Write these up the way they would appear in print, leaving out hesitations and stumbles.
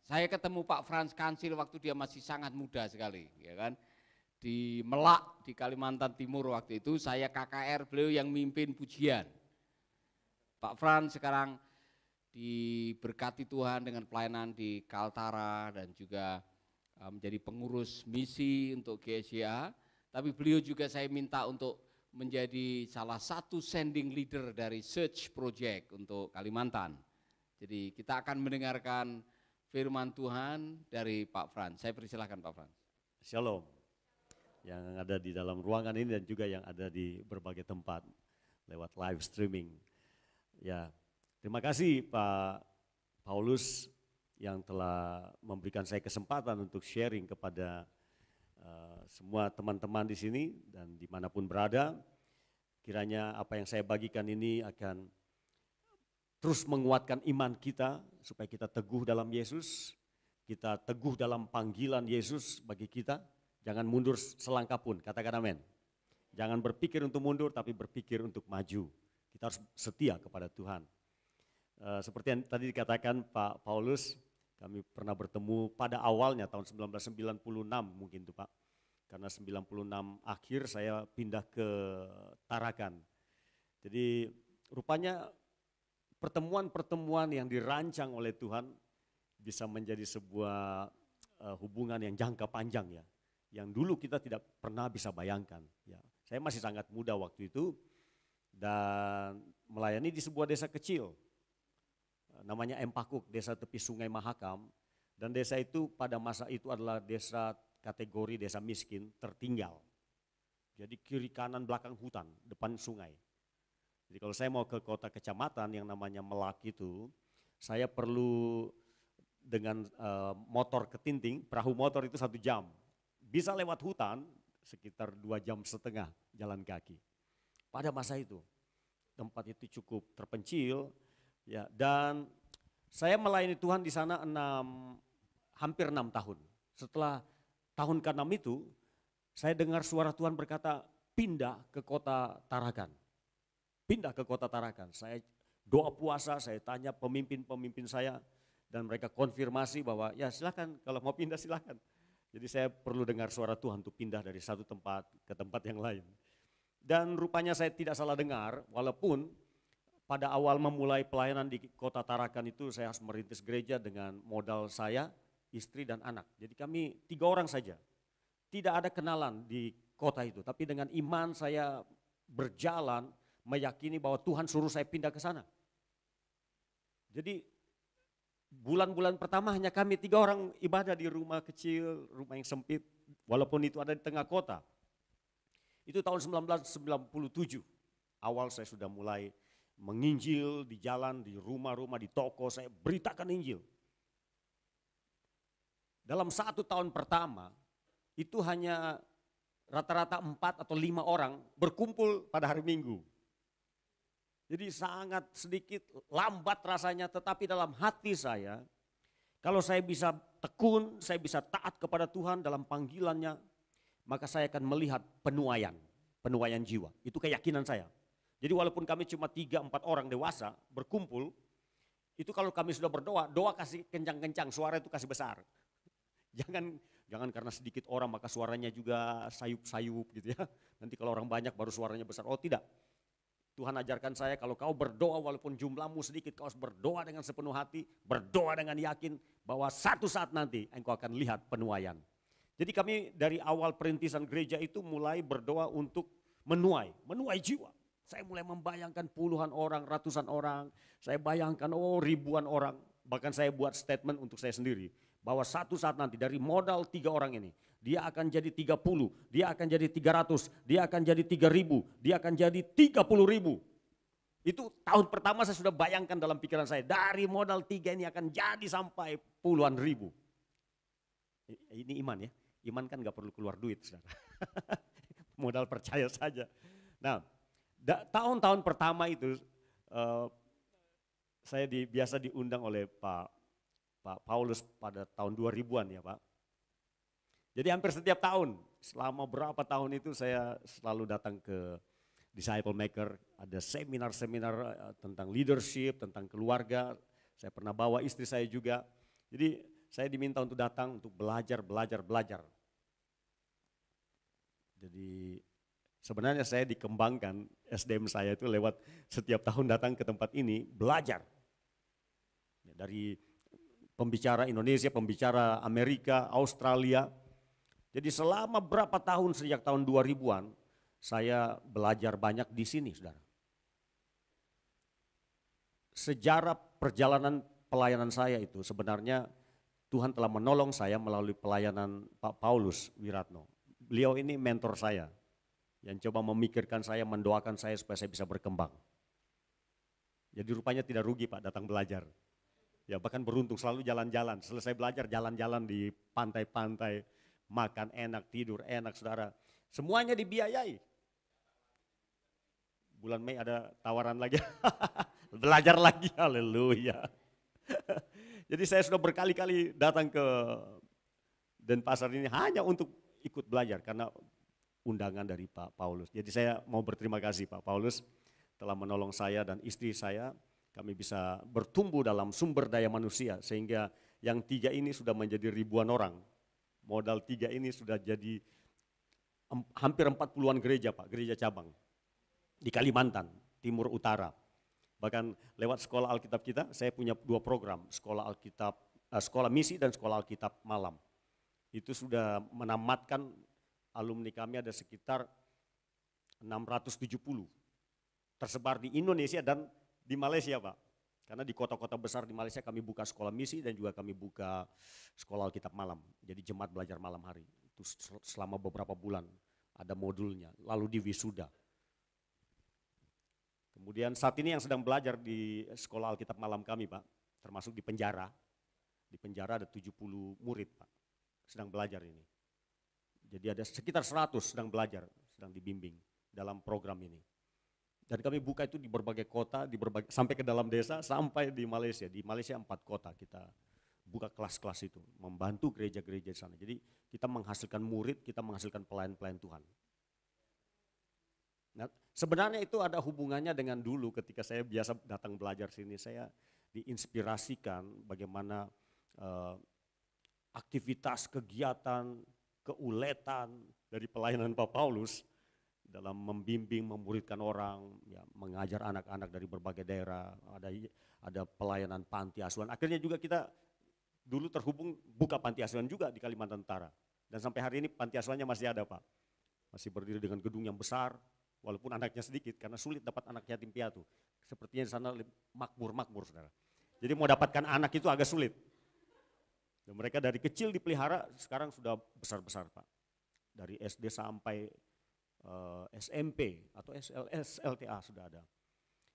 Saya ketemu Pak Frans Kansil waktu dia masih sangat muda sekali, ya kan? Di Melak, di Kalimantan Timur waktu itu, saya KKR, beliau yang mimpin pujian. Pak Frans sekarang diberkati Tuhan dengan pelayanan di Kaltara dan juga menjadi pengurus misi untuk GSYA. Tapi beliau juga saya minta untuk menjadi salah satu sending leader dari Search Project untuk Kalimantan. Jadi kita akan mendengarkan firman Tuhan dari Pak Frans. Saya persilahkan Pak Frans. Shalom. Yang ada di dalam ruangan ini dan juga yang ada di berbagai tempat lewat live streaming. Ya, terima kasih Pak Paulus yang telah memberikan saya kesempatan untuk sharing kepada semua teman-teman di sini dan dimanapun berada. Kiranya apa yang saya bagikan ini akan terus menguatkan iman kita supaya kita teguh dalam Yesus, kita teguh dalam panggilan Yesus bagi kita, jangan mundur selangkah pun, katakan amin. Jangan berpikir untuk mundur tapi berpikir untuk maju, kita harus setia kepada Tuhan. Seperti yang tadi dikatakan Pak Paulus, kami pernah bertemu pada awalnya tahun 1996 mungkin itu Pak, karena 96 akhir saya pindah ke Tarakan. Jadi rupanya pertemuan-pertemuan yang dirancang oleh Tuhan bisa menjadi sebuah hubungan yang jangka panjang ya, yang dulu kita tidak pernah bisa bayangkan. Ya, saya masih sangat muda waktu itu dan melayani di sebuah desa kecil, namanya Empakuk, desa tepi Sungai Mahakam, dan desa itu pada masa itu adalah desa kategori desa miskin tertinggal. Jadi kiri kanan belakang hutan, depan sungai. Jadi kalau saya mau ke kota kecamatan yang namanya Melak itu, saya perlu dengan motor ketinting, perahu motor itu 1 jam. Bisa lewat hutan sekitar 2,5 jam jalan kaki. Pada masa itu, tempat itu cukup terpencil, ya, dan saya melayani Tuhan di sana hampir 6 tahun. Setelah tahun ke-6 itu, saya dengar suara Tuhan berkata, pindah ke kota Tarakan. Pindah ke kota Tarakan. Saya doa puasa, saya tanya pemimpin-pemimpin saya dan mereka konfirmasi bahwa ya silakan kalau mau pindah silakan. Jadi saya perlu dengar suara Tuhan untuk pindah dari satu tempat ke tempat yang lain. Dan rupanya saya tidak salah dengar, walaupun pada awal memulai pelayanan di kota Tarakan itu saya harus merintis gereja dengan modal saya, istri dan anak. Jadi kami 3 orang saja. Tidak ada kenalan di kota itu, tapi dengan iman saya berjalan meyakini bahwa Tuhan suruh saya pindah ke sana. Jadi bulan-bulan pertama hanya kami 3 orang ibadah di rumah kecil, rumah yang sempit, walaupun itu ada di tengah kota. Itu tahun 1997, awal saya sudah mulai menginjil di jalan, di rumah-rumah, di toko, saya beritakan Injil. Dalam 1 tahun pertama, itu hanya rata-rata 4 atau 5 orang berkumpul pada hari Minggu. Jadi sangat sedikit, lambat rasanya, tetapi dalam hati saya, kalau saya bisa tekun, saya bisa taat kepada Tuhan dalam panggilannya, maka saya akan melihat penuaian jiwa. Itu keyakinan saya. Jadi walaupun kami cuma 3-4 orang dewasa berkumpul, itu kalau kami sudah berdoa, doa kasih kencang-kencang, suara itu kasih besar. Jangan karena sedikit orang maka suaranya juga sayup-sayup gitu ya. Nanti kalau orang banyak baru suaranya besar. Oh tidak. Tuhan ajarkan saya kalau kau berdoa walaupun jumlahmu sedikit, kau harus berdoa dengan sepenuh hati, berdoa dengan yakin bahwa satu saat nanti engkau akan lihat penuaian. Jadi kami dari awal perintisan gereja itu mulai berdoa untuk menuai jiwa. Saya mulai membayangkan puluhan orang, ratusan orang, saya bayangkan ribuan orang. Bahkan saya buat statement untuk saya sendiri, bahwa satu saat nanti dari modal 3 orang ini, dia akan jadi 30, dia akan jadi 300, dia akan jadi 3.000, dia akan jadi 30.000. Itu tahun pertama saya sudah bayangkan dalam pikiran saya, dari modal 3 ini akan jadi sampai puluhan ribu. Ini iman ya, iman kan gak perlu keluar duit. Modal percaya saja. Nah, tahun-tahun pertama itu saya biasa diundang oleh Pak Paulus pada tahun 2000-an ya Pak. Jadi hampir setiap tahun, selama berapa tahun itu saya selalu datang ke Disciple Maker, ada seminar-seminar tentang leadership, tentang keluarga, saya pernah bawa istri saya juga. Jadi saya diminta untuk datang untuk belajar. Jadi sebenarnya saya dikembangkan SDM saya itu lewat setiap tahun datang ke tempat ini belajar. Dari pembicara Indonesia, pembicara Amerika, Australia. Jadi selama berapa tahun sejak tahun 2000-an saya belajar banyak di sini, saudara. Sejarah perjalanan pelayanan saya itu sebenarnya Tuhan telah menolong saya melalui pelayanan Pak Paulus Wiratno. Beliau ini mentor saya yang coba memikirkan saya, mendoakan saya supaya saya bisa berkembang. Jadi rupanya tidak rugi Pak datang belajar. Ya bahkan beruntung selalu jalan-jalan, selesai belajar jalan-jalan di pantai-pantai, makan enak, tidur enak saudara. Semuanya dibiayai. Bulan Mei ada tawaran lagi, belajar lagi, haleluya. Jadi saya sudah berkali-kali datang ke Denpasar ini hanya untuk ikut belajar karena undangan dari Pak Paulus. Jadi saya mau berterima kasih Pak Paulus telah menolong saya dan istri saya. Kami bisa bertumbuh dalam sumber daya manusia sehingga yang 3 ini sudah menjadi ribuan orang. Modal 3 ini sudah jadi hampir 40-an gereja Pak, gereja cabang. Di Kalimantan, Timur Utara. Bahkan lewat sekolah Alkitab kita, saya punya 2 program, sekolah misi dan sekolah Alkitab malam. Itu sudah menamatkan alumni kami ada sekitar 670. Tersebar di Indonesia dan di Malaysia Pak. Karena di kota-kota besar di Malaysia kami buka sekolah misi dan juga kami buka sekolah Alkitab malam. Jadi jemaat belajar malam hari. Itu selama beberapa bulan ada modulnya, lalu di wisuda. Kemudian saat ini yang sedang belajar di sekolah Alkitab malam kami Pak, termasuk di penjara. Di penjara ada 70 murid Pak, sedang belajar ini. Jadi ada sekitar 100 sedang belajar, sedang dibimbing dalam program ini. Dan kami buka itu di berbagai kota, sampai ke dalam desa, sampai di Malaysia. Di Malaysia 4 kota kita buka kelas-kelas itu, membantu gereja-gereja di sana. Jadi kita menghasilkan murid, kita menghasilkan pelayan-pelayan Tuhan. Nah, sebenarnya itu ada hubungannya dengan dulu ketika saya biasa datang belajar sini, saya diinspirasikan bagaimana aktivitas, kegiatan, keuletan dari pelayanan Pak Paulus dalam membimbing, memuridkan orang, ya, mengajar anak-anak dari berbagai daerah, ada pelayanan panti asuhan. Akhirnya juga kita dulu terhubung buka panti asuhan juga di Kalimantan Utara. Dan sampai hari ini panti asuhannya masih ada Pak, masih berdiri dengan gedung yang besar. Walaupun anaknya sedikit, karena sulit dapat anak yatim piatu. Sepertinya di sana makmur saudara. Jadi mau dapatkan anak itu agak sulit. Dan mereka dari kecil dipelihara, sekarang sudah besar-besar Pak. Dari SD sampai SMP atau SLS, LTA sudah ada.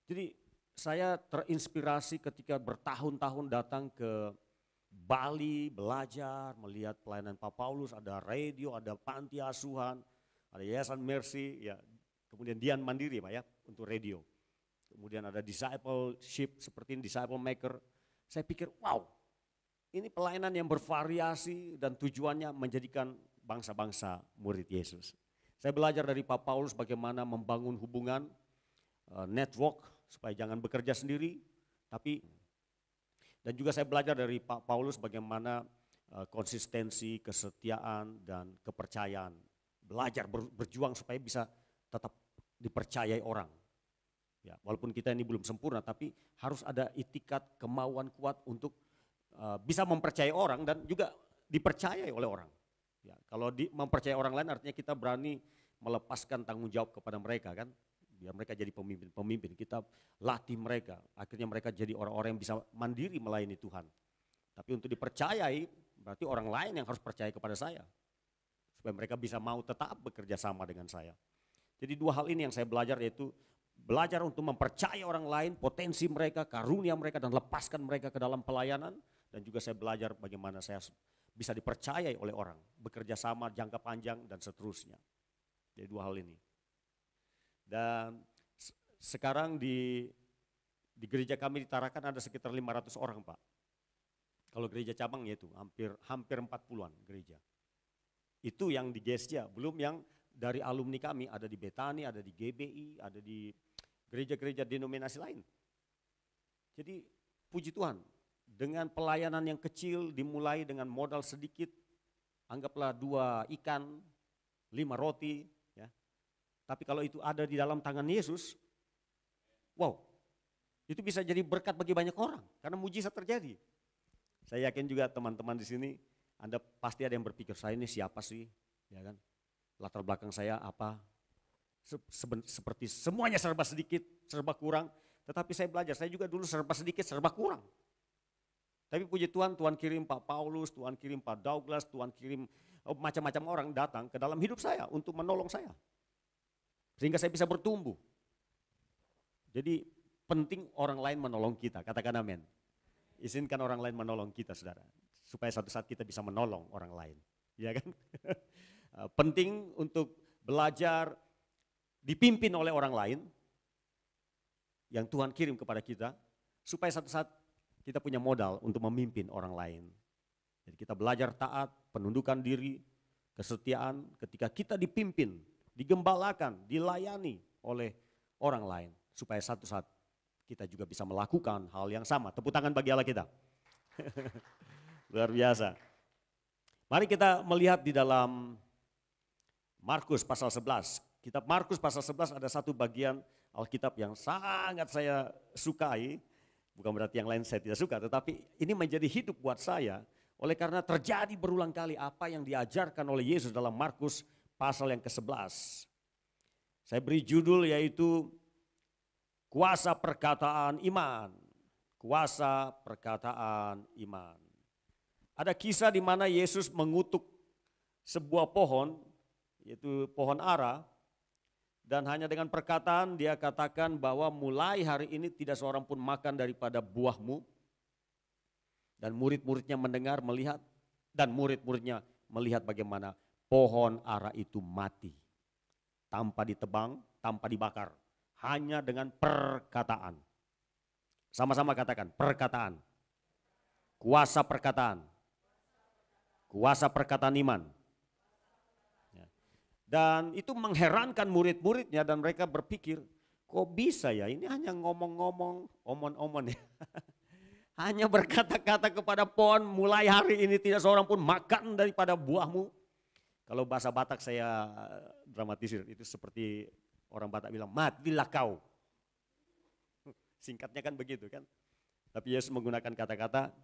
Jadi saya terinspirasi ketika bertahun-tahun datang ke Bali belajar, melihat pelayanan Pak Paulus, ada radio, ada panti asuhan, ada Yayasan Mercy, ya. Kemudian Dian Mandiri Pak ya, untuk radio. Kemudian ada discipleship seperti ini, disciple maker. Saya pikir wow, ini pelayanan yang bervariasi dan tujuannya menjadikan bangsa-bangsa murid Yesus. Saya belajar dari Pak Paulus bagaimana membangun hubungan, network, supaya jangan bekerja sendiri. Dan juga saya belajar dari Pak Paulus bagaimana konsistensi, kesetiaan, dan kepercayaan. Belajar, berjuang supaya bisa tetap dipercayai orang. Ya, walaupun kita ini belum sempurna, tapi harus ada itikat, kemauan kuat untuk bisa mempercayai orang dan juga dipercayai oleh orang. Ya, kalau mempercayai orang lain artinya kita berani melepaskan tanggung jawab kepada mereka kan, biar mereka jadi pemimpin. Kita latih mereka, akhirnya mereka jadi orang-orang yang bisa mandiri melayani Tuhan. Tapi untuk dipercayai berarti orang lain yang harus percaya kepada saya, supaya mereka bisa mau tetap bekerja sama dengan saya. Jadi 2 hal ini yang saya belajar, yaitu belajar untuk mempercayai orang lain, potensi mereka, karunia mereka, dan lepaskan mereka ke dalam pelayanan. Dan juga saya belajar bagaimana saya bisa dipercayai oleh orang, bekerja sama jangka panjang dan seterusnya. Jadi 2 hal ini. Dan sekarang di gereja kami di Tarakan ada sekitar 500 orang Pak. Kalau gereja cabang yaitu hampir 40-an gereja. Itu yang di Gestia, belum yang dari alumni kami ada di Betani, ada di GBI, ada di gereja-gereja denominasi lain. Jadi puji Tuhan, dengan pelayanan yang kecil, dimulai dengan modal sedikit, anggaplah 2 ikan, 5 roti. Ya. Tapi kalau itu ada di dalam tangan Yesus, wow, itu bisa jadi berkat bagi banyak orang karena mujizat terjadi. Saya yakin juga teman-teman di sini, Anda pasti ada yang berpikir, saya ini siapa sih? Ya kan? Latar belakang saya apa? Seperti semuanya serba sedikit, serba kurang. Tetapi saya belajar, saya juga dulu serba sedikit, serba kurang. Tapi puji Tuhan, Tuhan kirim Pak Paulus, Tuhan kirim Pak Douglas, Tuhan kirim macam-macam orang datang ke dalam hidup saya untuk menolong saya. Sehingga saya bisa bertumbuh. Jadi penting orang lain menolong kita, katakan amin. Izinkan orang lain menolong kita, saudara. Supaya suatu saat kita bisa menolong orang lain. Ya kan? Penting untuk belajar dipimpin oleh orang lain yang Tuhan kirim kepada kita. Supaya suatu saat kita punya modal untuk memimpin orang lain. Jadi kita belajar taat, penundukan diri, kesetiaan ketika kita dipimpin, digembalakan, dilayani oleh orang lain. Supaya satu saat kita juga bisa melakukan hal yang sama. Tepuk tangan bagi Allah kita. Luar biasa. Mari kita melihat di dalam Markus pasal 11. Kitab Markus pasal 11 ada satu bagian Alkitab yang sangat saya sukai. Bukan berarti yang lain saya tidak suka, tetapi ini menjadi hidup buat saya. Oleh karena terjadi berulang kali apa yang diajarkan oleh Yesus dalam Markus pasal yang ke-11. Saya beri judul yaitu kuasa perkataan iman. Kuasa perkataan iman. Ada kisah di mana Yesus mengutuk sebuah pohon, yaitu pohon ara. Dan hanya dengan perkataan dia katakan bahwa mulai hari ini tidak seorang pun makan daripada buahmu. Dan murid-muridnya mendengar, melihat. Dan murid-muridnya melihat bagaimana pohon ara itu mati. Tanpa ditebang, tanpa dibakar. Hanya dengan perkataan. Sama-sama katakan, perkataan. Kuasa perkataan. Kuasa perkataan iman. Dan itu mengherankan murid-muridnya dan mereka berpikir, kok bisa ya ini hanya ngomong-ngomong, omon-omon ya. Hanya berkata-kata kepada pohon, mulai hari ini tidak seorang pun makan daripada buahmu. Kalau bahasa Batak saya dramatisir, itu seperti orang Batak bilang, matilah kau. Singkatnya kan begitu kan. Tapi Yesus menggunakan kata-kata,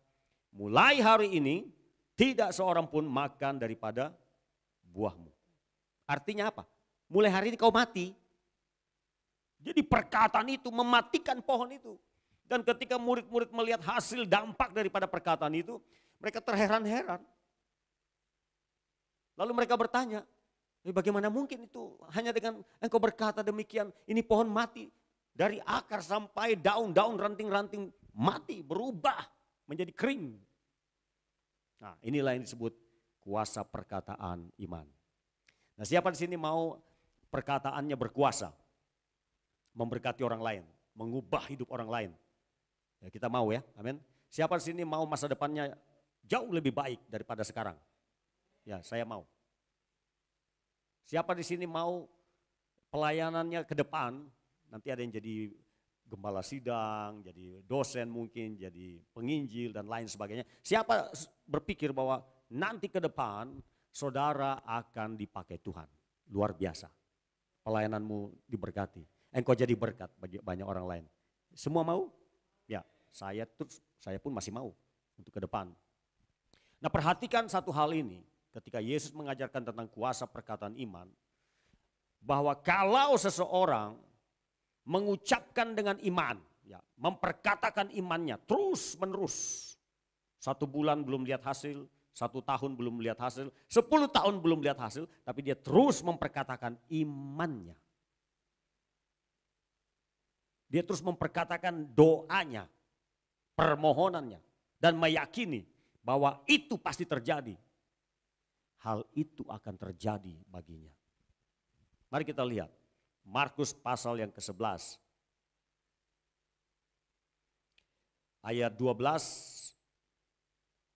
mulai hari ini tidak seorang pun makan daripada buahmu. Artinya apa? Mulai hari ini kau mati. Jadi perkataan itu mematikan pohon itu. Dan ketika murid-murid melihat hasil dampak daripada perkataan itu, mereka terheran-heran. Lalu mereka bertanya, bagaimana mungkin itu hanya dengan engkau berkata demikian, ini pohon mati. Dari akar sampai daun-daun, ranting-ranting mati, berubah menjadi kering. Nah, inilah yang disebut kuasa perkataan iman. Nah, siapa di sini mau perkataannya berkuasa? Memberkati orang lain, mengubah hidup orang lain. Ya, kita mau ya, amin. Siapa di sini mau masa depannya jauh lebih baik daripada sekarang? Ya, saya mau. Siapa di sini mau pelayanannya ke depan, nanti ada yang jadi gembala sidang, jadi dosen mungkin, jadi penginjil dan lain sebagainya. Siapa berpikir bahwa nanti ke depan saudara akan dipakai Tuhan, luar biasa. Pelayananmu diberkati, engkau jadi berkat bagi banyak orang lain. Semua mau? Ya, saya pun masih mau untuk ke depan. Nah, perhatikan satu hal ini. Ketika Yesus mengajarkan tentang kuasa perkataan iman, bahwa kalau seseorang mengucapkan dengan iman, ya, memperkatakan imannya terus menerus, 1 bulan belum lihat hasil, 1 tahun belum lihat hasil, 10 tahun belum lihat hasil, tapi dia terus memperkatakan imannya. Dia terus memperkatakan doanya, permohonannya, dan meyakini bahwa itu pasti terjadi. Hal itu akan terjadi baginya. Mari kita lihat Markus pasal yang ke-11 ayat 12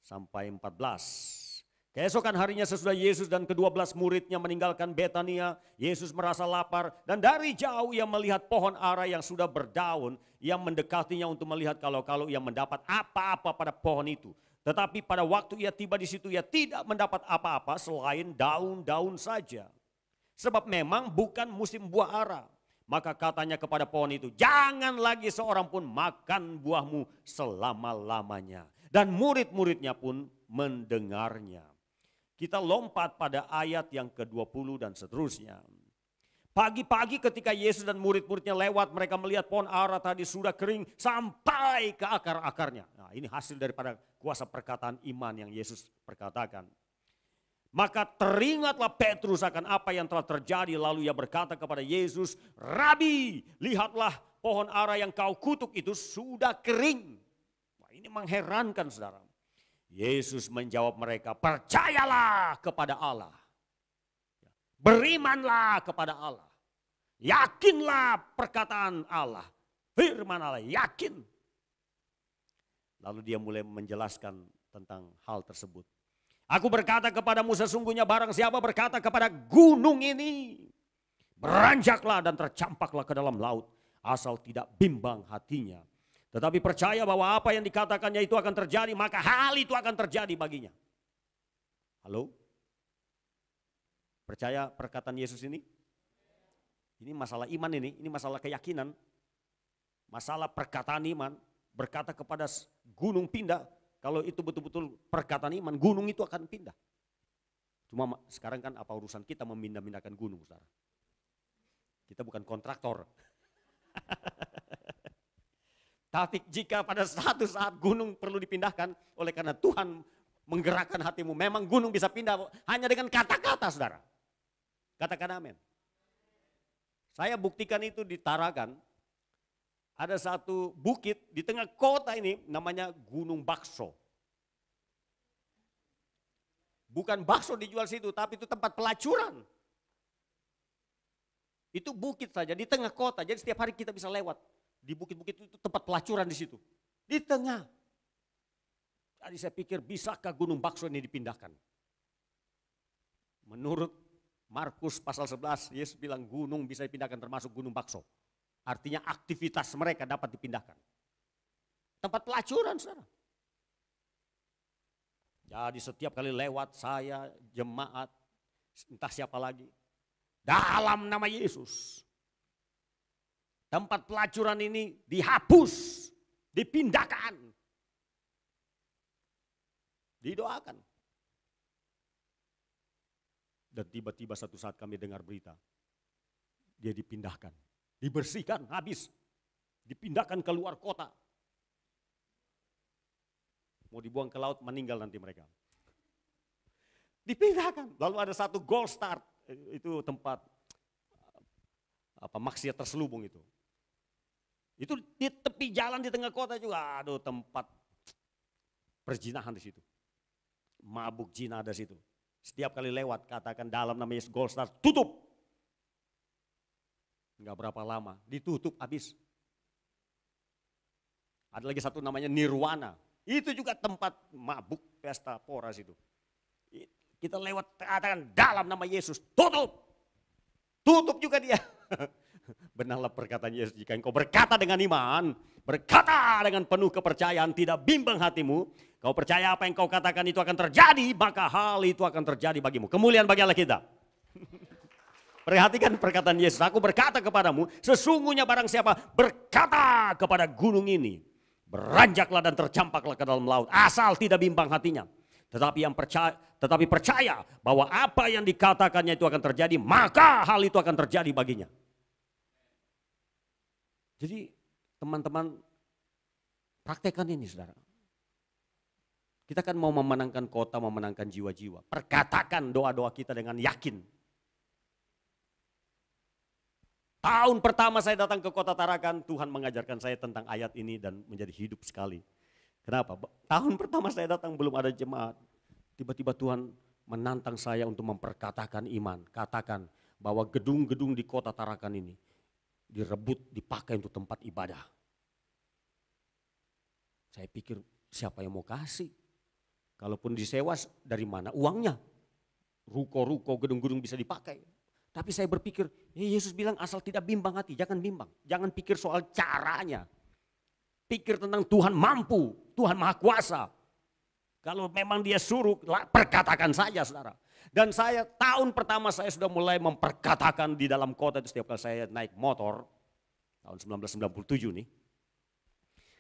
sampai 14. Keesokan harinya sesudah Yesus dan ke-12 muridnya meninggalkan Betania, Yesus merasa lapar dan dari jauh ia melihat pohon ara yang sudah berdaun. Ia mendekatinya untuk melihat kalau ia mendapat apa-apa pada pohon itu. Tetapi pada waktu ia tiba di situ ia tidak mendapat apa-apa selain daun-daun saja. Sebab memang bukan musim buah ara. Maka katanya kepada pohon itu, jangan lagi seorang pun makan buahmu selama-lamanya. Dan murid-muridnya pun mendengarnya. Kita lompat pada ayat yang ke-20 dan seterusnya. Pagi-pagi ketika Yesus dan murid-muridnya lewat, mereka melihat pohon ara tadi sudah kering sampai ke akar-akarnya. Nah, ini hasil daripada kuasa perkataan iman yang Yesus perkatakan. Maka teringatlah Petrus akan apa yang telah terjadi, lalu ia berkata kepada Yesus, Rabi, lihatlah pohon ara yang kau kutuk itu sudah kering. Wah, ini mengherankan saudara. Yesus menjawab mereka, percayalah kepada Allah. Berimanlah kepada Allah. Yakinlah perkataan Allah. Firman Allah, yakin. Lalu dia mulai menjelaskan tentang hal tersebut. Aku berkata kepadamu sesungguhnya barang siapa berkata kepada gunung ini, beranjaklah dan tercampaklah ke dalam laut, asal tidak bimbang hatinya. Tetapi percaya bahwa apa yang dikatakannya itu akan terjadi, maka hal itu akan terjadi baginya. Halo? Percaya perkataan Yesus ini? Ini masalah iman ini masalah keyakinan. Masalah perkataan iman, berkata kepada gunung pindah, kalau itu betul-betul perkataan iman, gunung itu akan pindah. Cuma sekarang kan apa urusan kita memindah-mindahkan gunung, saudara? Kita bukan kontraktor. Tapi jika pada satu saat gunung perlu dipindahkan, oleh karena Tuhan menggerakkan hatimu, memang gunung bisa pindah hanya dengan kata-kata, saudara. Katakan amin. Saya buktikan itu di Tarakan. Ada satu bukit di tengah kota ini namanya Gunung Bakso. Bukan bakso dijual situ, tapi itu tempat pelacuran. Itu bukit saja di tengah kota, jadi setiap hari kita bisa lewat. Di bukit-bukit itu tempat pelacuran di situ. Di tengah. Jadi saya pikir bisakah Gunung Bakso ini dipindahkan? Menurut Markus pasal 11, Yesus bilang gunung bisa dipindahkan termasuk Gunung Bakso. Artinya aktivitas mereka dapat dipindahkan. Tempat pelacuran, saudara. Jadi setiap kali lewat saya, jemaat, entah siapa lagi. Dalam nama Yesus. Tempat pelacuran ini dihapus, dipindahkan, didoakan. Dan tiba-tiba satu saat kami dengar berita, dia dipindahkan, dibersihkan, habis, dipindahkan ke luar kota. Mau dibuang ke laut, meninggal nanti mereka. Dipindahkan, lalu ada satu Gold Star, itu tempat maksiat terselubung itu. Itu di tepi jalan di tengah kota juga, aduh tempat perzinahan di situ. Mabuk zina ada situ. Setiap kali lewat katakan dalam nama Yesus Gold Star, tutup. Enggak berapa lama, ditutup habis. Ada lagi satu namanya Nirwana. Itu juga tempat mabuk pesta pora situ. Kita lewat katakan dalam nama Yesus, tutup. Tutup juga dia. Benarlah perkataan Yesus, jika engkau berkata dengan iman, berkata dengan penuh kepercayaan, tidak bimbang hatimu, kau percaya apa yang kau katakan itu akan terjadi, maka hal itu akan terjadi bagimu. Kemuliaan bagi Allah kita. Perhatikan perkataan Yesus, aku berkata kepadamu, sesungguhnya barang siapa berkata kepada gunung ini, beranjaklah dan tercampaklah ke dalam laut, asal tidak bimbang hatinya. Tetapi percaya bahwa apa yang dikatakannya itu akan terjadi, maka hal itu akan terjadi baginya. Jadi teman-teman praktekkan ini saudara. Kita kan mau memenangkan kota, memenangkan jiwa-jiwa. Perkatakan doa-doa kita dengan yakin. Tahun pertama saya datang ke kota Tarakan, Tuhan mengajarkan saya tentang ayat ini dan menjadi hidup sekali. Kenapa? Tahun pertama saya datang belum ada jemaat. Tiba-tiba Tuhan menantang saya untuk memperkatakan iman. Katakan bahwa gedung-gedung di kota Tarakan ini direbut, dipakai untuk tempat ibadah. Saya pikir siapa yang mau kasih? Kalaupun disewa dari mana uangnya? Ruko-ruko, gedung-gedung bisa dipakai. Tapi saya berpikir, Yesus bilang asal tidak bimbang hati, jangan bimbang. Jangan pikir soal caranya. Pikir tentang Tuhan mampu, Tuhan Maha Kuasa. Kalau memang dia suruh, perkatakan saja saudara. Dan saya tahun pertama saya sudah mulai memperkatakan di dalam kota itu setiap kali saya naik motor. Tahun 1997 nih.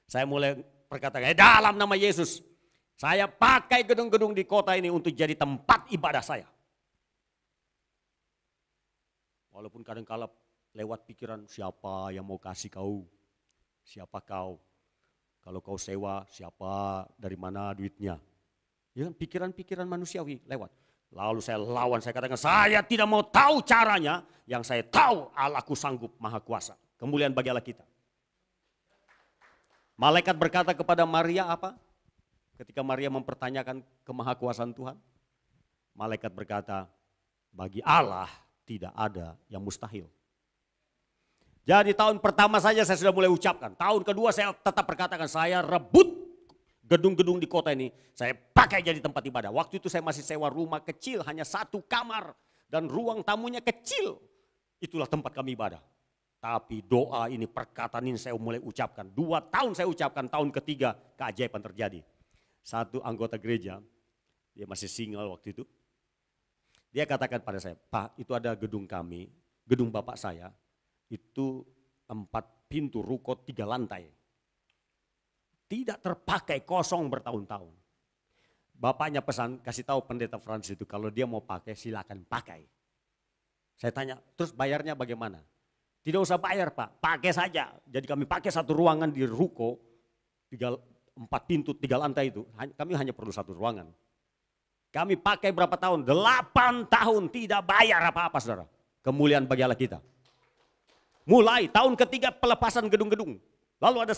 Saya mulai perkatakan, dalam nama Yesus. Saya pakai gedung-gedung di kota ini untuk jadi tempat ibadah saya. Walaupun kadang-kala lewat pikiran siapa yang mau kasih kau, siapa kau. Kalau kau sewa siapa, dari mana duitnya. Ya, pikiran-pikiran manusiawi lewat. Lalu saya lawan, saya katakan saya tidak mau tahu caranya, yang saya tahu Allahku sanggup maha kuasa. Kemuliaan bagi Allah kita. Malaikat berkata kepada Maria apa? Ketika Maria mempertanyakan kemahakuasaan Tuhan, malaikat berkata, bagi Allah tidak ada yang mustahil. Jadi tahun pertama saja saya sudah mulai ucapkan, tahun kedua saya tetap berkatakan, saya rebut gedung-gedung di kota ini, saya pakai jadi tempat ibadah. Waktu itu saya masih sewa rumah kecil, hanya 1 kamar dan ruang tamunya kecil. Itulah tempat kami ibadah. Tapi doa ini, perkataan ini saya mulai ucapkan. 2 tahun saya ucapkan, tahun ketiga keajaiban terjadi. Satu anggota gereja, dia masih single waktu itu. Dia katakan pada saya, Pak itu ada gedung kami, gedung bapak saya, itu 4 pintu ruko 3 lantai. Tidak terpakai, kosong bertahun-tahun. Bapaknya pesan, kasih tahu pendeta Frans itu kalau dia mau pakai silakan pakai. Saya tanya, terus bayarnya bagaimana? Tidak usah bayar Pak, pakai saja. Jadi kami pakai 1 ruangan di ruko, 4 pintu 3 lantai itu, kami hanya perlu 1 ruangan. Kami pakai berapa tahun? 8 tahun tidak bayar apa-apa saudara. Kemuliaan bagi Allah kita. Mulai tahun ketiga pelepasan gedung-gedung. Lalu ada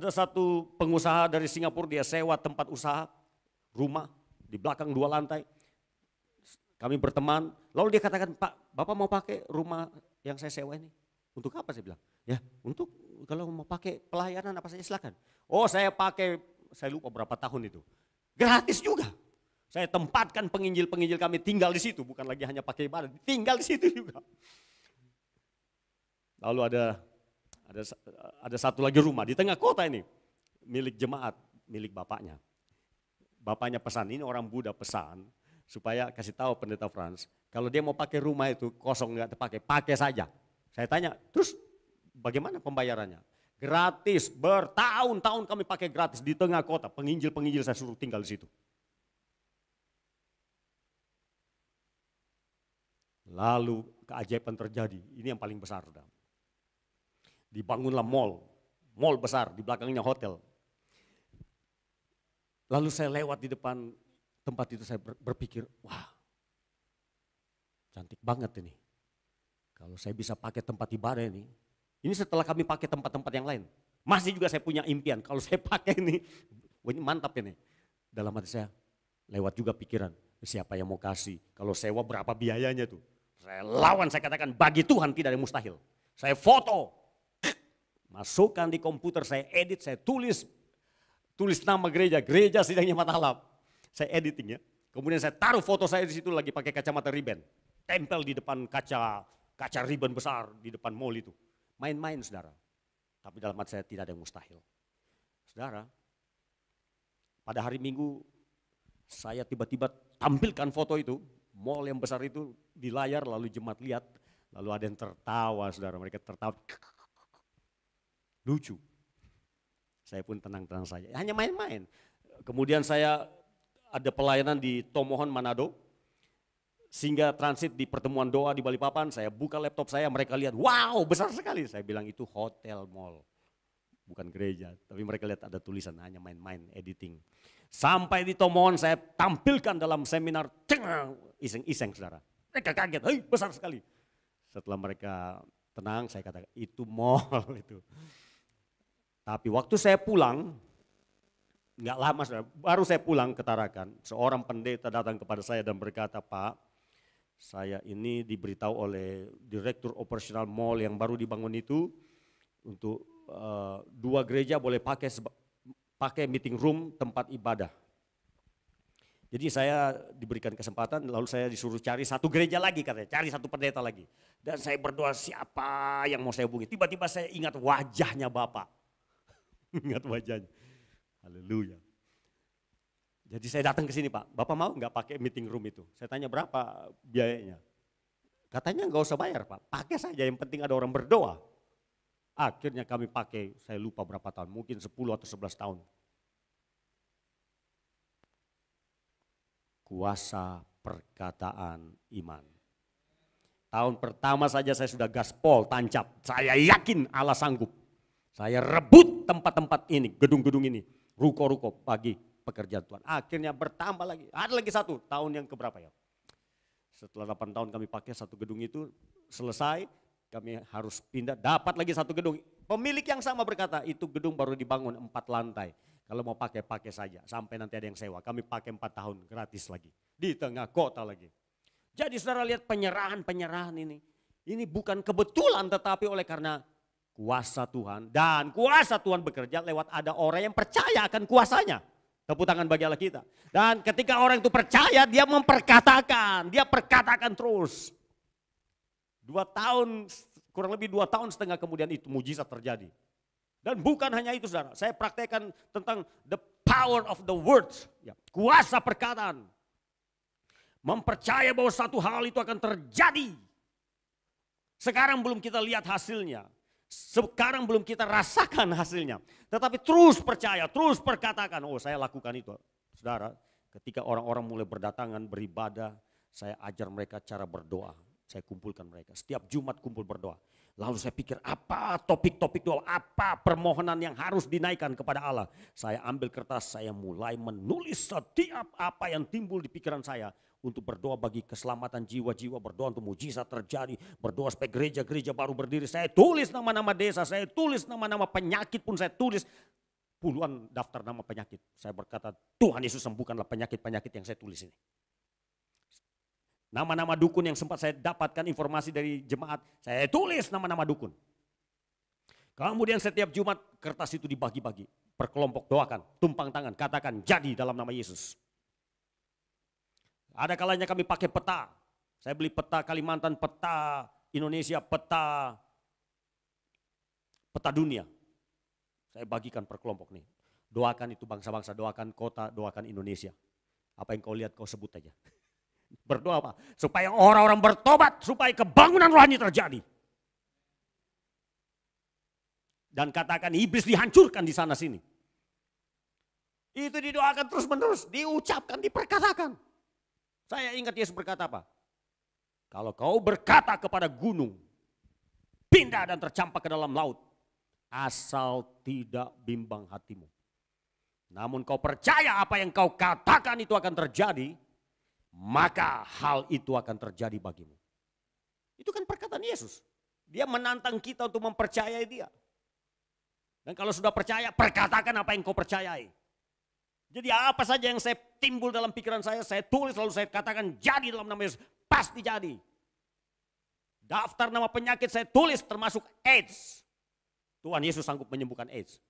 satu pengusaha dari Singapura, dia sewa tempat usaha, rumah di belakang 2 lantai. Kami berteman, lalu dia katakan, Pak Bapak mau pakai rumah yang saya sewa ini? Untuk apa saya bilang? Ya untuk kalau mau pakai pelayanan apa saja silakan. Oh saya pakai, saya lupa berapa tahun itu. Gratis juga. Saya tempatkan penginjil-penginjil kami tinggal di situ, bukan lagi hanya pakai ibadah, tinggal di situ juga. Lalu ada satu lagi rumah di tengah kota ini, milik jemaat, milik bapaknya. Bapaknya pesan, ini orang Buddha pesan, supaya kasih tahu pendeta Frans, kalau dia mau pakai rumah itu kosong nggak terpakai, pakai saja. Saya tanya, terus bagaimana pembayarannya? Gratis, bertahun-tahun kami pakai gratis di tengah kota. Penginjil-penginjil saya suruh tinggal di situ. Lalu keajaiban terjadi, ini yang paling besar. Dibangunlah mall besar, di belakangnya hotel. Lalu saya lewat di depan tempat itu, saya berpikir, wah cantik banget ini. Kalau saya bisa pakai tempat ibadah ini setelah kami pakai tempat-tempat yang lain. Masih juga saya punya impian, kalau saya pakai ini, wah ini mantap ini. Dalam hati saya, lewat juga pikiran, siapa yang mau kasih, kalau sewa berapa biayanya tuh. Saya lawan, saya katakan bagi Tuhan tidak ada yang mustahil. Saya foto, masukkan di komputer, saya edit, saya tulis nama gereja Sidang Jemaat Allah. Saya editing ya, kemudian saya taruh foto saya di situ lagi pakai kacamata ribbon. Tempel di depan kaca ribbon besar di depan mall itu. Main-main saudara. Tapi dalam hati saya tidak ada yang mustahil. Saudara, pada hari Minggu saya tiba-tiba tampilkan foto itu, mall yang besar itu di layar, lalu jemaat lihat, lalu ada yang tertawa saudara, mereka tertawa. Lucu. Saya pun tenang-tenang saja, hanya main-main. Kemudian saya ada pelayanan di Tomohon, Manado. Sehingga transit di pertemuan doa di Balikpapan, saya buka laptop saya, mereka lihat, wow besar sekali. Saya bilang itu hotel mall, bukan gereja. Tapi mereka lihat ada tulisan, hanya main-main, editing. Sampai di Tomohon saya tampilkan dalam seminar, iseng-iseng saudara. Mereka kaget, hei besar sekali. Setelah mereka tenang, saya katakan itu mall itu. Tapi waktu saya pulang, nggak lama saudara, baru saya pulang ke Tarakan, seorang pendeta datang kepada saya dan berkata, Pak, saya ini diberitahu oleh Direktur Operasional Mall yang baru dibangun itu, untuk 2 gereja boleh pakai meeting room tempat ibadah. Jadi saya diberikan kesempatan, lalu saya disuruh cari satu gereja lagi katanya, cari satu pendeta lagi. Dan saya berdoa siapa yang mau saya hubungi. Tiba-tiba saya ingat wajahnya Bapak. Ingat wajahnya. Haleluya. Jadi saya datang ke sini Pak, Bapak mau nggak pakai meeting room itu? Saya tanya berapa biayanya? Katanya nggak usah bayar Pak, pakai saja yang penting ada orang berdoa. Akhirnya kami pakai, saya lupa berapa tahun, mungkin 10 atau 11 tahun. Kuasa perkataan iman. Tahun pertama saja saya sudah gaspol, tancap. Saya yakin Allah sanggup. Saya rebut tempat-tempat ini, gedung-gedung ini. Ruko-ruko bagi pekerjaan Tuhan. Akhirnya bertambah lagi. Ada lagi satu, tahun yang keberapa ya? Setelah 8 tahun kami pakai satu gedung itu, selesai. Kami harus pindah, dapat lagi satu gedung. Pemilik yang sama berkata, itu gedung baru dibangun 4 lantai. Kalau mau pakai saja, sampai nanti ada yang sewa. Kami pakai 4 tahun gratis lagi. Di tengah kota lagi. Jadi saudara lihat penyerahan ini. Ini bukan kebetulan tetapi oleh karena kuasa Tuhan. Dan kuasa Tuhan bekerja lewat ada orang yang percaya akan kuasanya. Tepuk tangan bagi Allah kita. Dan ketika orang itu percaya dia memperkatakan. Dia perkatakan terus. 2 tahun, kurang lebih 2 tahun setengah kemudian itu mujizat terjadi. Dan bukan hanya itu saudara, saya praktekkan tentang the power of the words, ya, kuasa perkataan. Mempercaya bahwa satu hal itu akan terjadi. Sekarang belum kita lihat hasilnya, sekarang belum kita rasakan hasilnya. Tetapi terus percaya, terus perkatakan, oh saya lakukan itu. Saudara, ketika orang-orang mulai berdatangan beribadah, saya ajar mereka cara berdoa. Saya kumpulkan mereka, setiap Jumat kumpul berdoa. Lalu saya pikir apa topik-topik doa, apa permohonan yang harus dinaikkan kepada Allah. Saya ambil kertas, saya mulai menulis setiap apa yang timbul di pikiran saya. Untuk berdoa bagi keselamatan jiwa-jiwa, berdoa untuk mujizat terjadi. Berdoa supaya gereja-gereja baru berdiri. Saya tulis nama-nama desa, saya tulis nama-nama penyakit pun saya tulis. Puluhan daftar nama penyakit. Saya berkata Tuhan Yesus sembuhkanlah penyakit-penyakit yang saya tulis ini. Nama-nama dukun yang sempat saya dapatkan informasi dari jemaat, saya tulis nama-nama dukun. Kemudian setiap Jumat kertas itu dibagi-bagi, per kelompok doakan, tumpang tangan, katakan jadi dalam nama Yesus. Ada kalanya kami pakai peta, saya beli peta Kalimantan, peta Indonesia, peta dunia. Saya bagikan per kelompok nih, doakan itu bangsa-bangsa, doakan kota, doakan Indonesia. Apa yang kau lihat kau sebut aja. Berdoa apa? Supaya orang-orang bertobat, supaya kebangunan rohani terjadi. Dan katakan iblis dihancurkan di sana sini. Itu didoakan terus menerus, diucapkan, diperkatakan. Saya ingat Yesus berkata apa? Kalau kau berkata kepada gunung, pindah dan tercampak ke dalam laut, asal tidak bimbang hatimu. Namun kau percaya apa yang kau katakan itu akan terjadi, maka hal itu akan terjadi bagimu. Itu kan perkataan Yesus. Dia menantang kita untuk mempercayai dia. Dan kalau sudah percaya, perkatakan apa yang kau percayai. Jadi apa saja yang saya timbul dalam pikiran saya tulis lalu saya katakan jadi dalam nama Yesus. Pasti jadi. Daftar nama penyakit saya tulis termasuk AIDS. Tuhan Yesus sanggup menyembuhkan AIDS.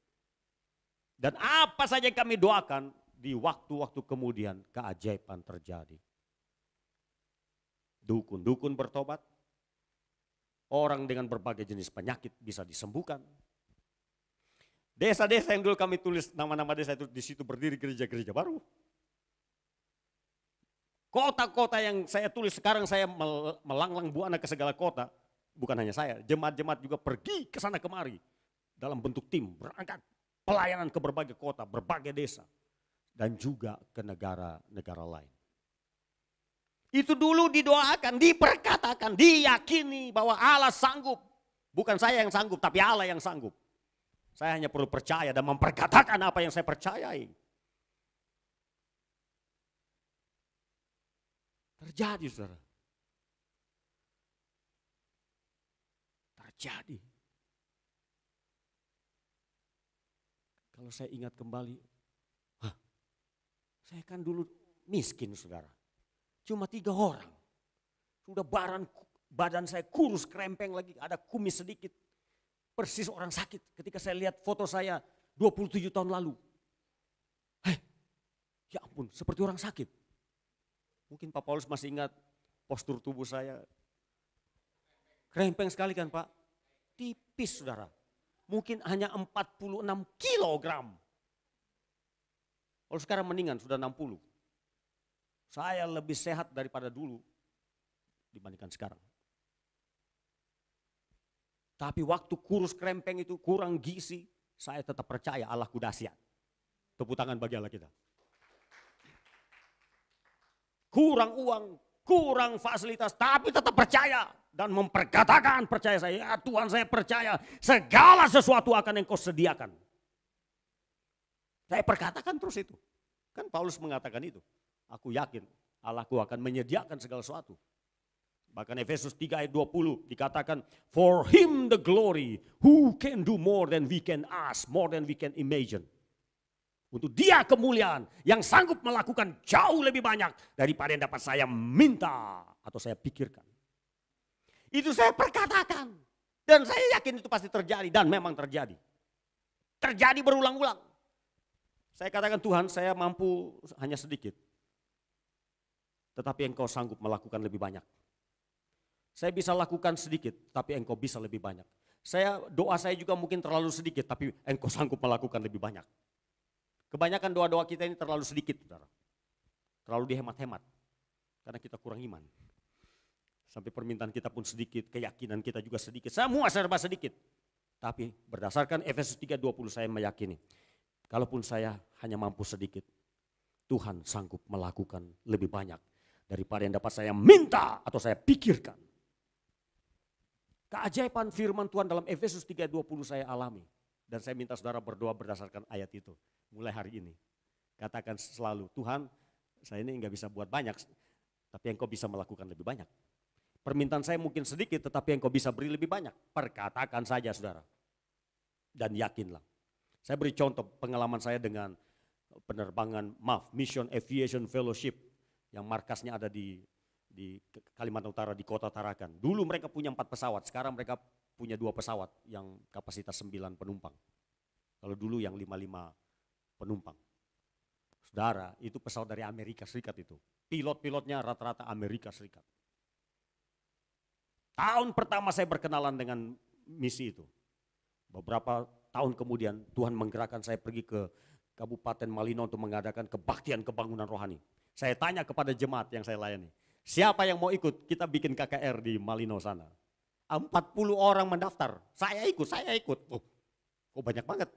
Dan apa saja yang kami doakan, di waktu-waktu kemudian keajaiban terjadi. Dukun-dukun bertobat, orang dengan berbagai jenis penyakit bisa disembuhkan. Desa-desa yang dulu kami tulis nama-nama desa itu di situ berdiri gereja-gereja baru. Kota-kota yang saya tulis sekarang saya melanglang buana ke segala kota, bukan hanya saya, jemaat-jemaat juga pergi ke sana kemari dalam bentuk tim berangkat pelayanan ke berbagai kota, berbagai desa dan juga ke negara-negara lain. Itu dulu didoakan, diperkatakan, diyakini bahwa Allah sanggup. Bukan saya yang sanggup, tapi Allah yang sanggup. Saya hanya perlu percaya dan memperkatakan apa yang saya percayai. Terjadi, saudara. Terjadi. Kalau saya ingat kembali, saya kan dulu miskin, saudara. Cuma 3 orang. Sudah badan saya kurus, krempeng lagi, ada kumis sedikit. Persis orang sakit ketika saya lihat foto saya 27 tahun lalu. Ya ampun, seperti orang sakit. Mungkin Pak Paulus masih ingat postur tubuh saya. Krempeng sekali kan Pak? Tipis saudara. Mungkin hanya 46 kilogram. Kalau sekarang mendingan sudah 60. Saya lebih sehat daripada dulu dibandingkan sekarang. Tapi waktu kurus krempeng itu kurang gizi, saya tetap percaya Allahku dahsyat. Tepuk tangan bagi Allah kita. Kurang uang, kurang fasilitas, tapi tetap percaya. Dan memperkatakan percaya saya, ya Tuhan saya percaya segala sesuatu akan Engkau sediakan. Saya perkatakan terus itu. Kan Paulus mengatakan itu. Aku yakin Allahku akan menyediakan segala sesuatu. Bahkan Efesus 3 ayat 20 dikatakan, for him the glory, who can do more than we can ask, more than we can imagine. Untuk dia kemuliaan yang sanggup melakukan jauh lebih banyak daripada yang dapat saya minta atau saya pikirkan. Itu saya perkatakan. Dan saya yakin itu pasti terjadi dan memang terjadi. Terjadi berulang-ulang. Saya katakan Tuhan saya mampu hanya sedikit. Tetapi Engkau sanggup melakukan lebih banyak. Saya bisa lakukan sedikit tapi Engkau bisa lebih banyak. Doa saya juga mungkin terlalu sedikit tapi Engkau sanggup melakukan lebih banyak. Kebanyakan doa-doa kita ini terlalu sedikit, saudara. Terlalu dihemat-hemat. Karena kita kurang iman. Sampai permintaan kita pun sedikit, keyakinan kita juga sedikit. Semua serba sedikit. Tapi berdasarkan Efesus 3:20 saya meyakini. Kalaupun saya hanya mampu sedikit, Tuhan sanggup melakukan lebih banyak daripada yang dapat saya minta atau saya pikirkan. Keajaiban firman Tuhan dalam Efesus 3:20 saya alami. Dan saya minta saudara berdoa berdasarkan ayat itu. Mulai hari ini. Katakan selalu, Tuhan saya ini enggak bisa buat banyak. Tapi Engkau bisa melakukan lebih banyak. Permintaan saya mungkin sedikit tetapi Engkau bisa beri lebih banyak. Perkatakan saja saudara. Dan yakinlah. Saya beri contoh pengalaman saya dengan penerbangan MAF, Mission Aviation Fellowship. Yang markasnya ada di Kalimantan Utara, di kota Tarakan. Dulu mereka punya 4 pesawat, sekarang mereka punya 2 pesawat yang kapasitas 9 penumpang. Kalau dulu yang 55 penumpang. Saudara, itu pesawat dari Amerika Serikat itu. Pilot-pilotnya rata-rata Amerika Serikat. Tahun pertama saya berkenalan dengan misi itu. Beberapa tahun kemudian Tuhan menggerakkan saya pergi ke Kabupaten Malino untuk mengadakan kebaktian kebangunan rohani. Saya tanya kepada jemaat yang saya layani. Siapa yang mau ikut? Kita bikin KKR di Malino sana. 40 orang mendaftar. Saya ikut. Oh, kok banyak banget.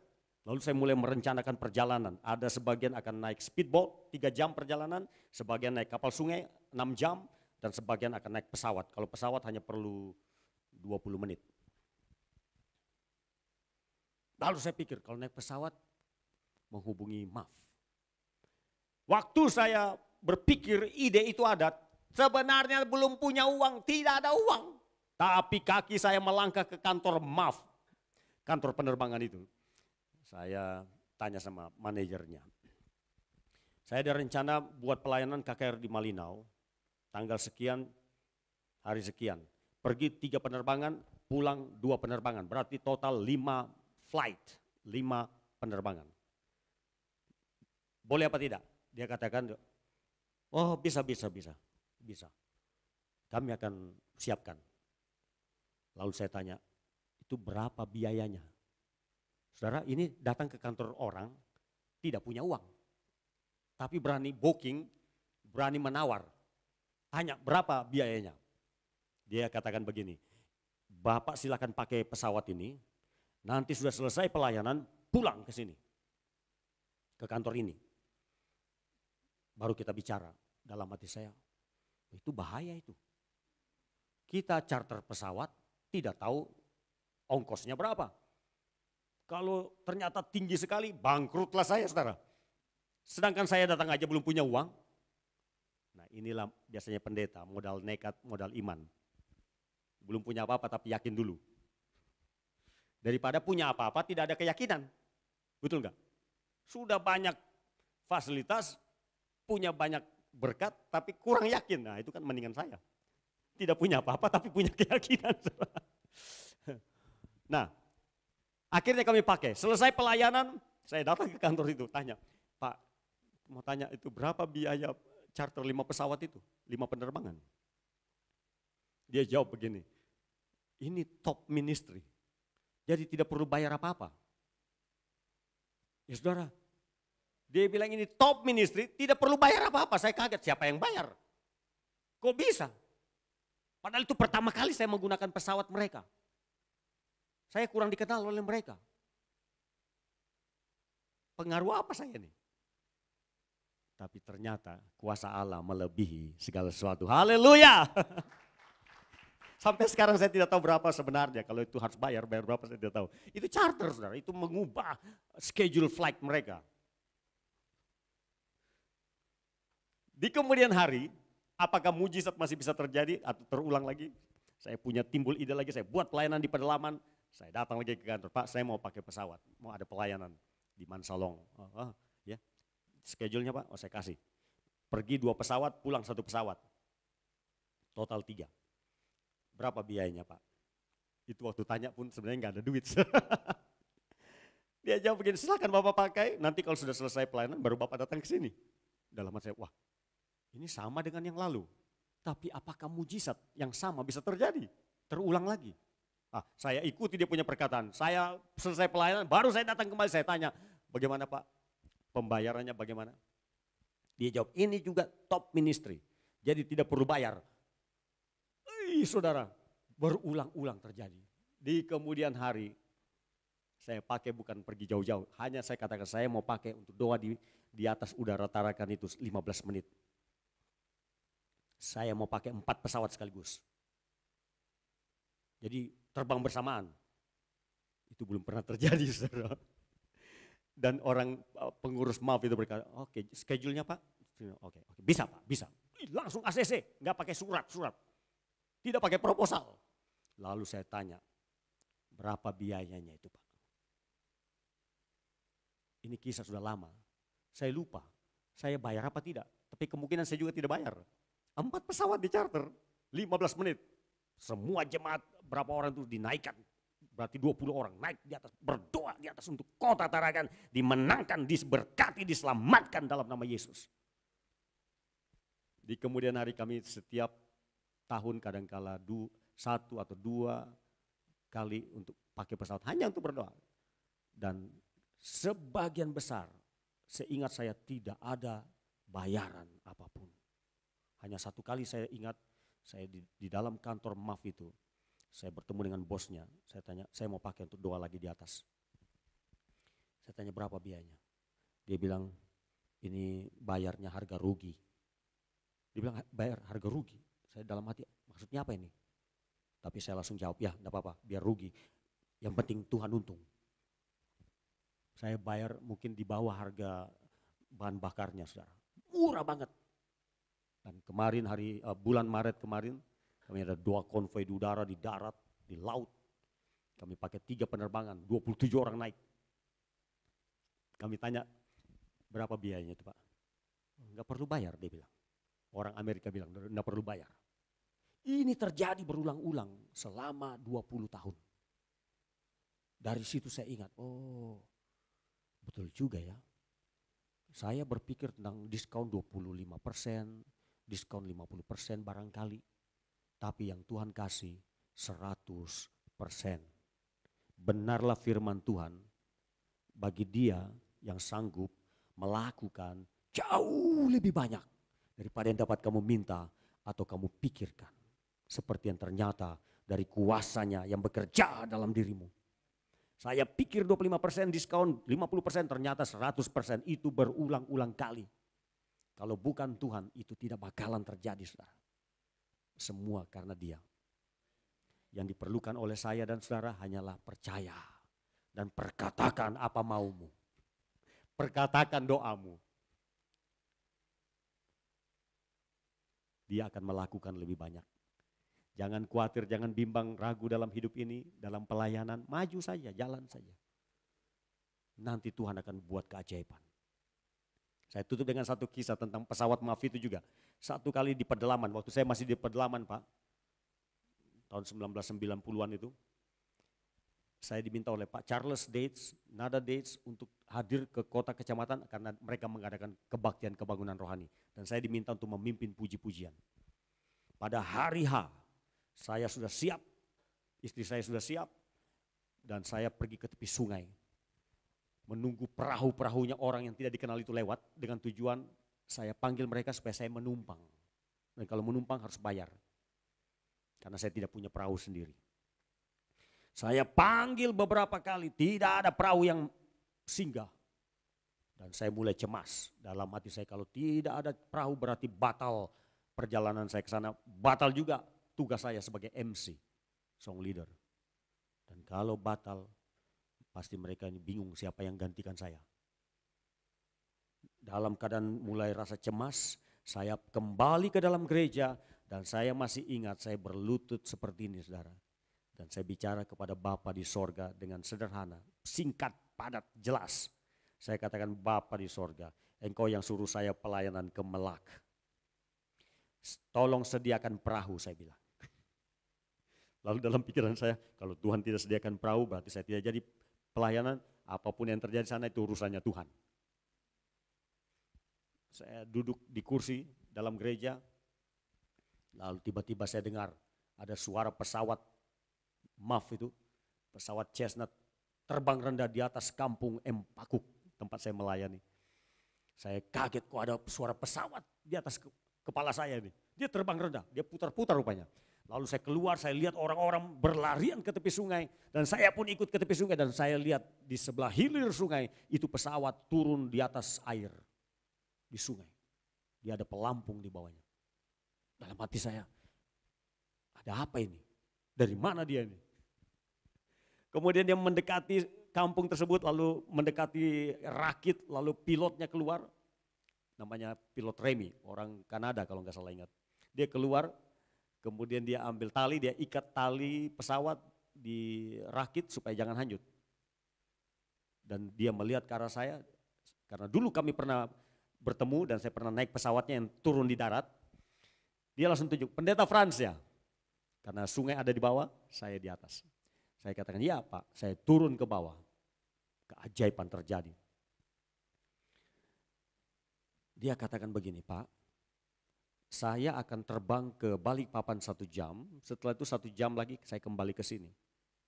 Lalu saya mulai merencanakan perjalanan. Ada sebagian akan naik speedboat 3 jam perjalanan. Sebagian naik kapal sungai 6 jam. Dan sebagian akan naik pesawat. Kalau pesawat hanya perlu 20 menit. Lalu saya pikir kalau naik pesawat menghubungi MAF. Waktu saya berpikir ide itu ada, sebenarnya belum punya uang, tidak ada uang. Tapi kaki saya melangkah ke kantor MAF, kantor penerbangan itu. Saya tanya sama manajernya. Saya ada rencana buat pelayanan KKR di Malinau, tanggal sekian, hari sekian. Pergi 3 penerbangan, pulang 2 penerbangan. Berarti total 5 flight, 5 penerbangan. Boleh apa tidak? Dia katakan, oh bisa. Kami akan siapkan. Lalu saya tanya, itu berapa biayanya? Saudara, ini datang ke kantor orang, tidak punya uang. Tapi berani booking, berani menawar. Tanya, berapa biayanya? Dia katakan begini, Bapak silakan pakai pesawat ini, nanti sudah selesai pelayanan, pulang ke sini. Ke kantor ini. Baru kita bicara. Dalam hati saya, itu bahaya itu. Kita charter pesawat, tidak tahu ongkosnya berapa. Kalau ternyata tinggi sekali, bangkrutlah saya saudara. Sedangkan saya datang aja belum punya uang. Nah inilah biasanya pendeta, modal nekat, modal iman. Belum punya apa-apa tapi yakin dulu. Daripada punya apa-apa tidak ada keyakinan. Betul enggak? Sudah banyak fasilitas, punya banyak berkat tapi kurang yakin. Nah itu kan mendingan saya. Tidak punya apa-apa tapi punya keyakinan. Nah akhirnya kami pakai. Selesai pelayanan saya datang ke kantor itu tanya, Pak mau tanya itu berapa biaya charter 5 pesawat itu, 5 penerbangan. Dia jawab begini, ini top ministry, jadi tidak perlu bayar apa-apa. Ya saudara, dia bilang ini top ministry, tidak perlu bayar apa-apa. Saya kaget, siapa yang bayar? Kok bisa? Padahal itu pertama kali saya menggunakan pesawat mereka. Saya kurang dikenal oleh mereka. Pengaruh apa saya nih? Tapi ternyata kuasa Allah melebihi segala sesuatu. Haleluya! Sampai sekarang saya tidak tahu berapa sebenarnya. Kalau itu harus bayar berapa saya tidak tahu. Itu charter saudara, itu mengubah schedule flight mereka. Di kemudian hari, apakah mujizat masih bisa terjadi atau terulang lagi? Saya punya timbul ide lagi, saya buat pelayanan di pedalaman. Saya datang lagi ke kantor, Pak saya mau pakai pesawat, mau ada pelayanan di Mansalong. Ya, schedule-nya Pak, saya kasih. Pergi 2 pesawat, pulang 1 pesawat. Total 3. Berapa biayanya Pak? Itu waktu tanya pun sebenarnya nggak ada duit. Dia jawab begini, silakan Bapak pakai, nanti kalau sudah selesai pelayanan baru Bapak datang ke sini. Dalam hati saya, wah ini sama dengan yang lalu. Tapi apakah mujizat yang sama bisa terjadi? Terulang lagi. Saya ikuti dia punya perkataan, saya selesai pelayanan baru saya datang kembali, saya tanya, bagaimana Pak? Pembayarannya bagaimana? Dia jawab, ini juga top ministry, jadi tidak perlu bayar. Saudara, berulang-ulang terjadi. Di kemudian hari, saya pakai bukan pergi jauh-jauh, hanya saya katakan saya mau pakai untuk doa di atas udara Tarakan itu 15 menit. Saya mau pakai 4 pesawat sekaligus. Jadi terbang bersamaan. Itu belum pernah terjadi saudara. Dan orang pengurus MAF itu berkata, oke schedule-nya Pak? Oke, bisa Pak, bisa. Langsung ACC, nggak pakai surat. Tidak pakai proposal. Lalu saya tanya, berapa biayanya itu Pak? Ini kisah sudah lama, saya lupa. Saya bayar apa tidak? Tapi kemungkinan saya juga tidak bayar. 4 pesawat di charter, 15 menit. Semua jemaat, berapa orang itu dinaikkan. Berarti 20 orang naik di atas, berdoa di atas untuk kota Tarakan. Dimenangkan, diberkati, diselamatkan dalam nama Yesus. Di kemudian hari kami setiap tahun kadangkala 1 atau 2 kali untuk pakai pesawat hanya untuk berdoa. Dan sebagian besar seingat saya tidak ada bayaran apapun. Hanya 1 kali saya ingat, saya di dalam kantor MAF itu, saya bertemu dengan bosnya, saya tanya, saya mau pakai untuk doa lagi di atas. Saya tanya berapa biayanya? Dia bilang, ini bayarnya harga rugi. Dia bilang bayar harga rugi. Saya dalam hati, maksudnya apa ini? Tapi saya langsung jawab, ya enggak apa-apa, biar rugi. Yang penting Tuhan untung. Saya bayar mungkin di bawah harga bahan bakarnya, saudara. Murah banget. Dan kemarin bulan Maret kemarin, kami ada 2 konvoi di udara, di darat, di laut. Kami pakai 3 penerbangan, 27 orang naik. Kami tanya, berapa biayanya itu Pak? Enggak perlu bayar, dia bilang. Orang Amerika bilang, enggak perlu bayar. Ini terjadi berulang-ulang selama 20 tahun. Dari situ saya ingat, oh betul juga ya. Saya berpikir tentang diskon 25%, diskon 50% barangkali. Tapi yang Tuhan kasih 100%. Benarlah firman Tuhan, bagi dia yang sanggup melakukan jauh lebih banyak daripada yang dapat kamu minta atau kamu pikirkan. Seperti yang ternyata dari kuasanya yang bekerja dalam dirimu. Saya pikir 25% diskon, 50% ternyata 100%, itu berulang-ulang kali. Kalau bukan Tuhan itu tidak bakalan terjadi saudara. Semua karena dia. Yang diperlukan oleh saya dan saudara hanyalah percaya. Dan perkatakan apa maumu. Perkatakan doamu. Dia akan melakukan lebih banyak. Jangan khawatir, jangan bimbang, ragu dalam hidup ini, dalam pelayanan, maju saja, jalan saja. Nanti Tuhan akan buat keajaiban. Saya tutup dengan satu kisah tentang pesawat MAF itu juga. 1 kali di pedalaman, waktu saya masih di pedalaman Pak, tahun 1990-an itu, Saya diminta oleh Pak Charles Dates, Nada Dates untuk hadir ke kota kecamatan karena mereka mengadakan kebaktian kebangunan rohani. Dan saya diminta untuk memimpin puji-pujian. Pada hari H, saya sudah siap, istri saya sudah siap, dan saya pergi ke tepi sungai. Menunggu perahu-perahunya orang yang tidak dikenal itu lewat dengan tujuan saya panggil mereka supaya saya menumpang. Dan kalau menumpang harus bayar. Karena saya tidak punya perahu sendiri. Saya panggil beberapa kali, tidak ada perahu yang singgah. Dan saya mulai cemas dalam hati saya, kalau tidak ada perahu berarti batal perjalanan saya ke sana. Batal juga tugas saya sebagai MC, song leader. Dan kalau batal, pasti mereka ini bingung siapa yang gantikan saya. Dalam keadaan mulai rasa cemas, saya kembali ke dalam gereja dan saya masih ingat saya berlutut seperti ini, saudara. Dan saya bicara kepada Bapa di sorga dengan sederhana, singkat, padat, jelas. Saya katakan, Bapa di sorga, Engkau yang suruh saya pelayanan ke Melak. Tolong sediakan perahu, saya bilang. Lalu dalam pikiran saya, kalau Tuhan tidak sediakan perahu berarti saya tidak jadi pelayanan. Apapun yang terjadi sana itu urusannya Tuhan. Saya duduk di kursi dalam gereja, lalu tiba-tiba saya dengar ada suara pesawat pesawat Cessna terbang rendah di atas kampung Empakuk, tempat saya melayani. Saya kaget, kok ada suara pesawat di atas kepala saya ini. Dia terbang rendah, dia putar-putar rupanya. Lalu saya keluar, saya lihat orang-orang berlarian ke tepi sungai. Dan saya pun ikut ke tepi sungai dan saya lihat di sebelah hilir sungai itu pesawat turun di atas air di sungai. Dia ada pelampung di bawahnya. Dalam hati saya, ada apa ini? Dari mana dia ini? Kemudian dia mendekati kampung tersebut, lalu mendekati rakit, lalu pilotnya keluar. Namanya pilot Remy, orang Kanada kalau nggak salah ingat. Dia keluar, kemudian dia ambil tali, dia ikat tali pesawat di rakit supaya jangan hanyut. Dan dia melihat ke arah saya, karena dulu kami pernah bertemu dan saya pernah naik pesawatnya yang turun di darat. Dia langsung tunjuk, Pendeta Frans ya. Karena sungai ada di bawah, saya di atas. Saya katakan, ya Pak, saya turun ke bawah. Keajaiban terjadi. Dia katakan begini, Pak, saya akan terbang ke Balikpapan 1 jam, setelah itu 1 jam lagi saya kembali ke sini.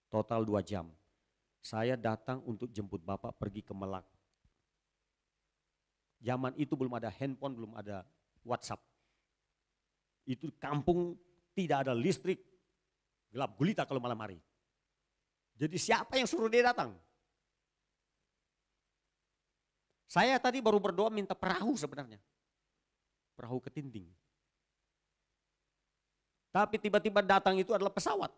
Total 2 jam. Saya datang untuk jemput Bapak pergi ke Melak. Zaman itu belum ada handphone, belum ada WhatsApp. Itu kampung tidak ada listrik, gelap gulita kalau malam hari. Jadi siapa yang suruh dia datang? Saya tadi baru berdoa minta perahu sebenarnya. Perahu ketinting. Tapi tiba-tiba datang itu adalah pesawat.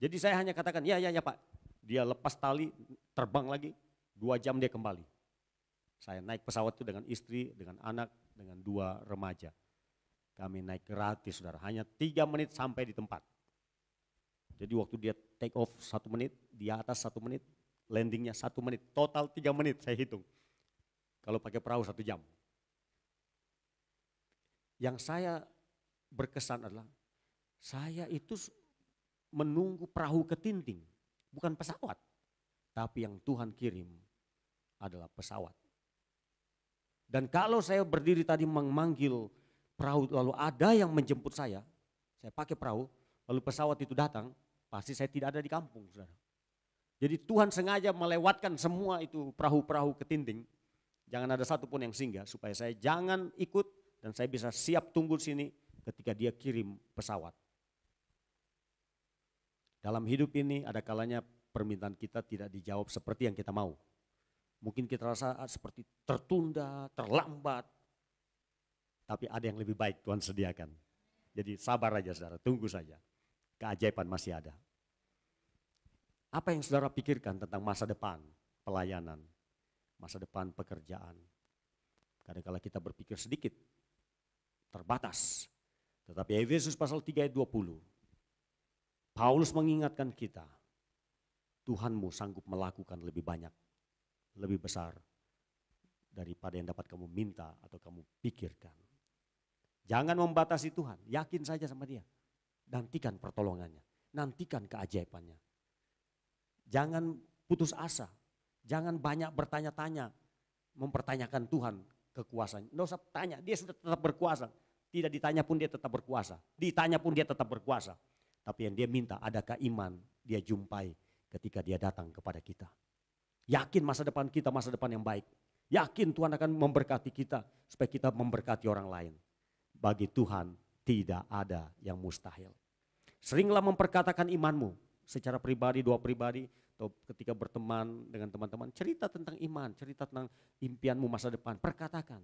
Jadi saya hanya katakan, ya Pak. Dia lepas tali, terbang lagi, 2 jam dia kembali. Saya naik pesawat itu dengan istri, dengan anak, dengan 2 remaja. Kami naik gratis, saudara. Hanya 3 menit sampai di tempat. Jadi waktu dia take off 1 menit, di atas 1 menit, landingnya 1 menit, total 3 menit saya hitung. Kalau pakai perahu 1 jam. Yang saya berkesan adalah, saya itu menunggu perahu ketinting, bukan pesawat. Tapi yang Tuhan kirim adalah pesawat. Dan kalau saya berdiri tadi memanggil perahu, lalu ada yang menjemput saya pakai perahu, lalu pesawat itu datang, pasti saya tidak ada di kampung, saudara. Jadi Tuhan sengaja melewatkan semua itu perahu-perahu ketinting, jangan ada satu pun yang singgah, supaya saya jangan ikut dan saya bisa siap tunggu sini ketika dia kirim pesawat. Dalam hidup ini ada kalanya permintaan kita tidak dijawab seperti yang kita mau. Mungkin kita rasa seperti tertunda, terlambat, tapi ada yang lebih baik Tuhan sediakan. Jadi sabar aja saudara, tunggu saja. Keajaiban masih ada. Apa yang saudara pikirkan tentang masa depan pelayanan, masa depan pekerjaan? Kadang-kadang kita berpikir sedikit, terbatas. Tetapi Efesus pasal 3 ayat 20, Paulus mengingatkan kita, Tuhanmu sanggup melakukan lebih banyak, lebih besar daripada yang dapat kamu minta atau kamu pikirkan. Jangan membatasi Tuhan, yakin saja sama dia. Nantikan pertolongannya, nantikan keajaibannya. Jangan putus asa. Jangan banyak bertanya-tanya, mempertanyakan Tuhan kekuasaan. Nggak usah tanya, dia sudah tetap berkuasa. Tidak ditanya pun dia tetap berkuasa. Ditanya pun dia tetap berkuasa. Tapi yang dia minta, adakah iman dia jumpai ketika dia datang kepada kita. Yakin masa depan kita masa depan yang baik. Yakin Tuhan akan memberkati kita supaya kita memberkati orang lain. Bagi Tuhan tidak ada yang mustahil. Seringlah memperkatakan imanmu secara pribadi, doa pribadi, atau ketika berteman dengan teman-teman, cerita tentang iman, cerita tentang impianmu masa depan, perkatakan.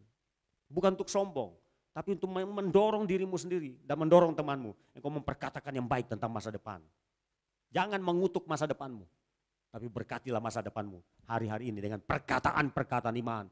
Bukan untuk sombong, tapi untuk mendorong dirimu sendiri dan mendorong temanmu. Engkau memperkatakan yang baik tentang masa depan. Jangan mengutuk masa depanmu, tapi berkatilah masa depanmu hari-hari ini dengan perkataan-perkataan iman,